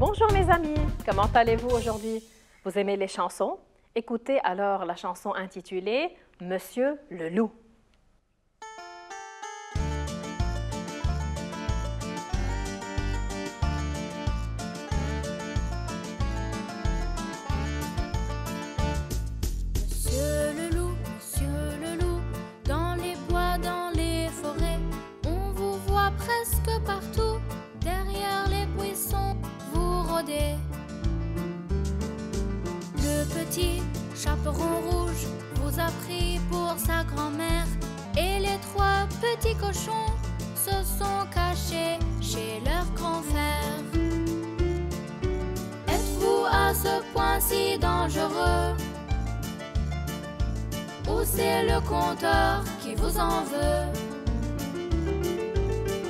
Bonjour mes amis, comment allez-vous aujourd'hui? Vous aimez les chansons? Écoutez alors la chanson intitulée « Monsieur le loup ». Monsieur le loup, dans les bois, dans les forêts, on vous voit presque partout, derrière les buissons, vous rôdez. Le petit chaperon rouge vous a pris pour sa grand-mère, et les trois petits cochons se sont cachés chez leur grand frère. Êtes-vous à ce point si dangereux? Ou c'est le compteur qui vous en veut?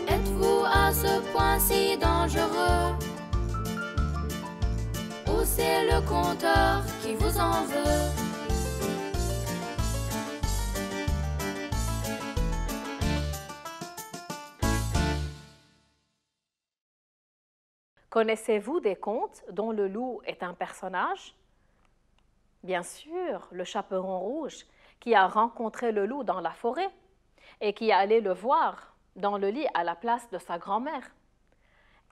Êtes-vous à ce point si dangereux? Ou c'est le compteur qui vous en veut? Connaissez-vous des contes dont le loup est un personnage? Bien sûr, le chaperon rouge qui a rencontré le loup dans la forêt et qui est allé le voir dans le lit à la place de sa grand-mère.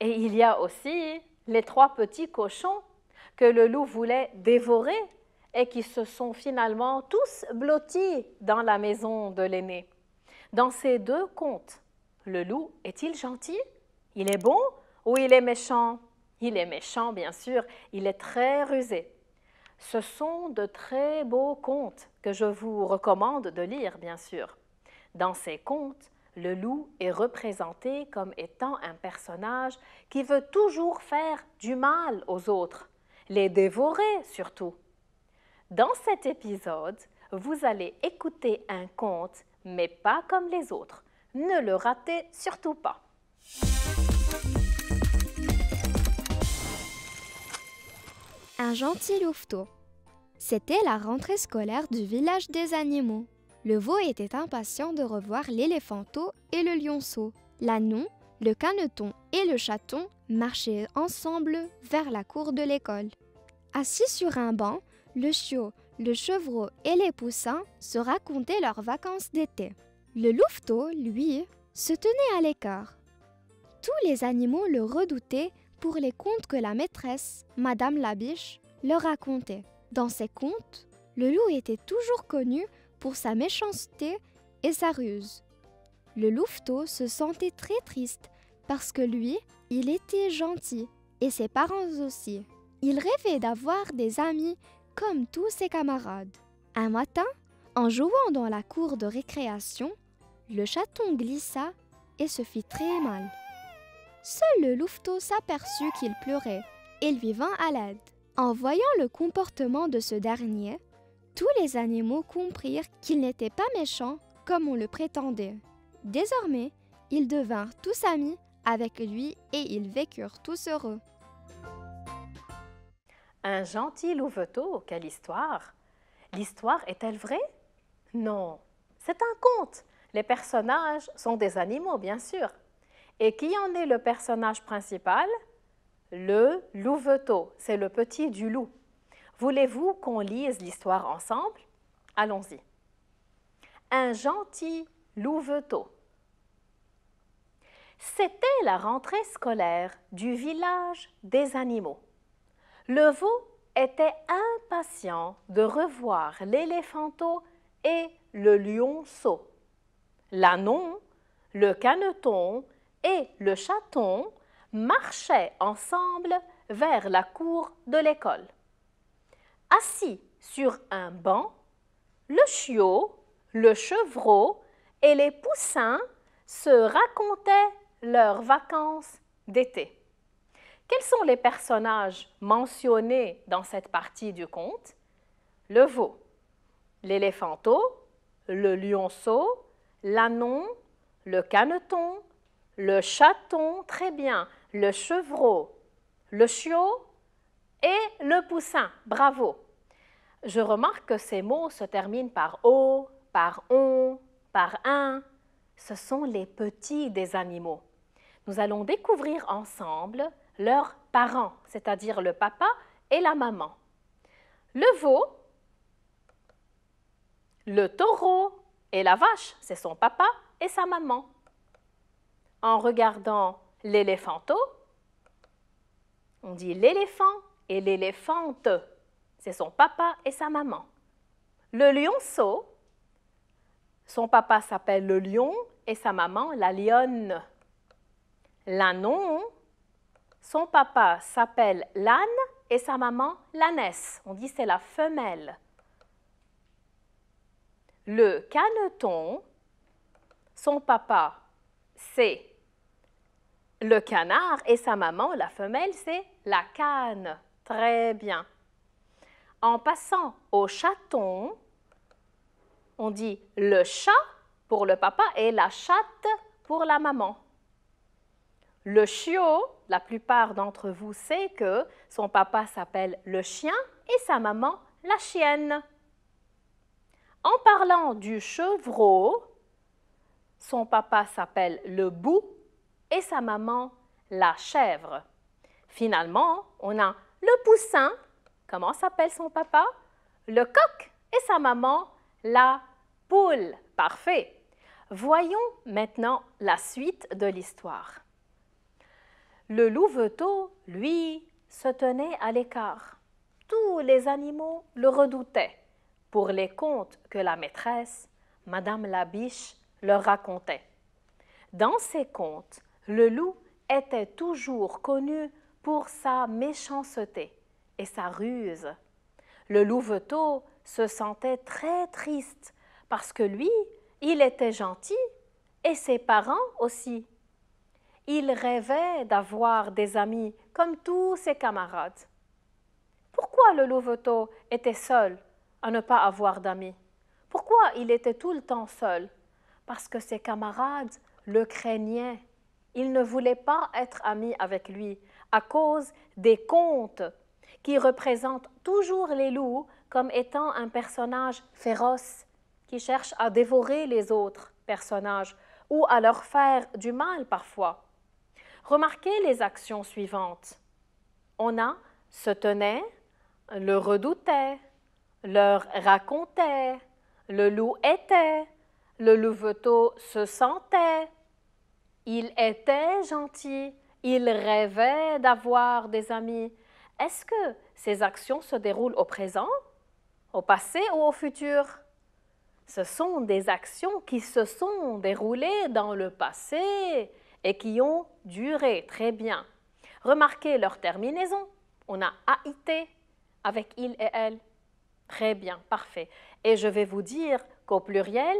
Et il y a aussi les trois petits cochons que le loup voulait dévorer et qui se sont finalement tous blottis dans la maison de l'aîné. Dans ces deux contes, le loup est-il gentil? Il est bon ou il est méchant? Il est méchant, bien sûr, il est très rusé. Ce sont de très beaux contes que je vous recommande de lire, bien sûr. Dans ces contes, le loup est représenté comme étant un personnage qui veut toujours faire du mal aux autres, les dévorer surtout. Dans cet épisode, vous allez écouter un conte, mais pas comme les autres. Ne le ratez surtout pas. Un gentil louveteau. C'était la rentrée scolaire du village des animaux. Le veau était impatient de revoir l'éléphanteau et le lionceau. L'ânon, le caneton et le chaton marchaient ensemble vers la cour de l'école. Assis sur un banc, le chiot, le chevreau et les poussins se racontaient leurs vacances d'été. Le louveteau, lui, se tenait à l'écart. Tous les animaux le redoutaient pour les contes que la maîtresse, Madame Labiche, leur racontait. Dans ces contes, le loup était toujours connu pour sa méchanceté et sa ruse. Le louveteau se sentait très triste parce que lui, il était gentil et ses parents aussi. Il rêvait d'avoir des amis comme tous ses camarades. Un matin, en jouant dans la cour de récréation, le chaton glissa et se fit très mal. Seul le louveteau s'aperçut qu'il pleurait et lui vint à l'aide. En voyant le comportement de ce dernier, tous les animaux comprirent qu'il n'était pas méchant comme on le prétendait. Désormais, ils devinrent tous amis avec lui et ils vécurent tous heureux. Un gentil louveteau, quelle histoire! L'histoire est-elle vraie? Non, c'est un conte. Les personnages sont des animaux, bien sûr. Et qui en est le personnage principal? Le louveteau, c'est le petit du loup. Voulez-vous qu'on lise l'histoire ensemble? Allons-y. Un gentil louveteau. C'était la rentrée scolaire du village des animaux. Le veau était impatient de revoir l'éléphanteau et le lionceau. L'ânon, le caneton et le chaton marchaient ensemble vers la cour de l'école. Assis sur un banc, le chiot, le chevreau et les poussins se racontaient leurs vacances d'été. Quels sont les personnages mentionnés dans cette partie du conte? Le veau, l'éléphanteau, le lionceau, l'ânon, le caneton, le chaton, très bien, le chevreau, le chiot et le poussin. Bravo! Je remarque que ces mots se terminent par « o », par « on », par « un ». Ce sont les petits des animaux. Nous allons découvrir ensemble leurs parents, c'est-à-dire le papa et la maman. Le veau, le taureau et la vache, c'est son papa et sa maman. En regardant l'éléphanto, on dit l'éléphant et l'éléphante, c'est son papa et sa maman. Le lionceau, son papa s'appelle le lion et sa maman la lionne. L'ânon, son papa s'appelle l'âne et sa maman l'ânesse. On dit c'est la femelle. Le caneton, son papa c'est le canard et sa maman, la femelle, c'est la cane. Très bien. En passant au chaton, on dit le chat pour le papa et la chatte pour la maman. Le chiot, la plupart d'entre vous savent que son papa s'appelle le chien et sa maman la chienne. En parlant du chevreau, son papa s'appelle le bouc et sa maman la chèvre. Finalement, on a le poussin, comment s'appelle son papa? Le coq et sa maman la poule. Parfait. Voyons maintenant la suite de l'histoire. Le louveteau, lui, se tenait à l'écart. Tous les animaux le redoutaient pour les contes que la maîtresse, Madame la Biche, leur racontait. Dans ces contes, le loup était toujours connu pour sa méchanceté et sa ruse. Le louveteau se sentait très triste parce que lui, il était gentil et ses parents aussi. Il rêvait d'avoir des amis comme tous ses camarades. Pourquoi le louveteau était seul à ne pas avoir d'amis? Pourquoi il était tout le temps seul? Parce que ses camarades le craignaient. Ils ne voulaient pas être amis avec lui à cause des contes qui représentent toujours les loups comme étant un personnage féroce qui cherche à dévorer les autres personnages ou à leur faire du mal parfois. Remarquez les actions suivantes. On a se tenait, le redoutait, leur racontait, le loup était, le louveteau se sentait. Il était gentil, il rêvait d'avoir des amis. Est-ce que ces actions se déroulent au présent, au passé ou au futur? Ce sont des actions qui se sont déroulées dans le passé et qui ont duré très bien. Remarquez leur terminaison. On a AIT avec il et elle. Très bien, parfait. Et je vais vous dire qu'au pluriel,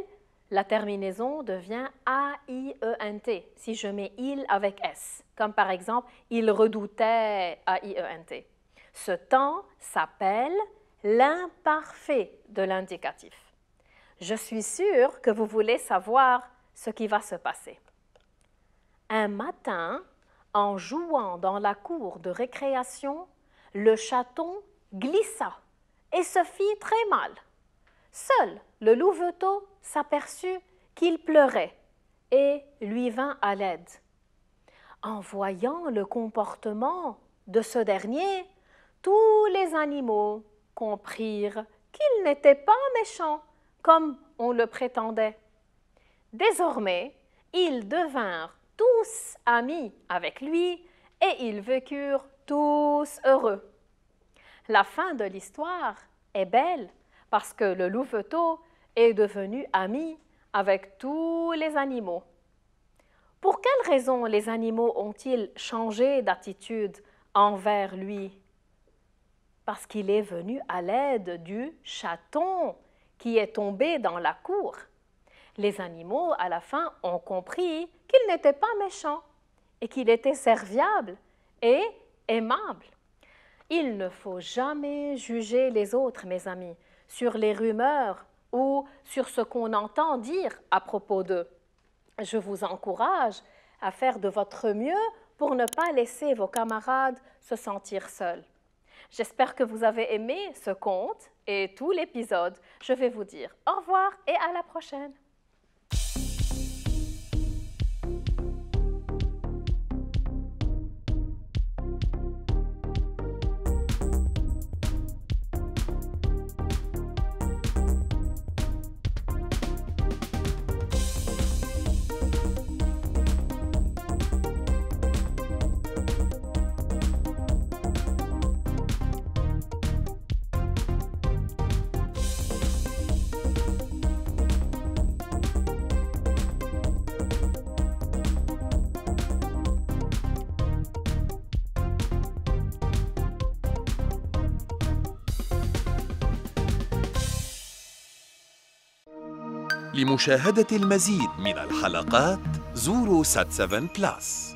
la terminaison devient A-I-E-N-T, si je mets « il » avec « s », comme par exemple « il redoutait A-I-E-N-T ». Ce temps s'appelle l'imparfait de l'indicatif. Je suis sûre que vous voulez savoir ce qui va se passer. Un matin, en jouant dans la cour de récréation, le chaton glissa et se fit très mal. Seul le louveteau s'aperçut qu'il pleurait et lui vint à l'aide. En voyant le comportement de ce dernier, tous les animaux comprirent qu'il n'était pas méchant comme on le prétendait. Désormais, ils devinrent tous amis avec lui et ils vécurent tous heureux. La fin de l'histoire est belle parce que le louveteau est devenu ami avec tous les animaux. Pour quelles raisons les animaux ont-ils changé d'attitude envers lui? Parce qu'il est venu à l'aide du chaton qui est tombé dans la cour. Les animaux, à la fin, ont compris qu'il n'était pas méchant et qu'il était serviable et aimable. Il ne faut jamais juger les autres, mes amis, sur les rumeurs ou sur ce qu'on entend dire à propos d'eux. Je vous encourage à faire de votre mieux pour ne pas laisser vos camarades se sentir seuls. J'espère que vous avez aimé ce conte et tout l'épisode. Je vais vous dire au revoir et à la prochaine. لمشاهدة المزيد من الحلقات زوروا سات 7 بلاس.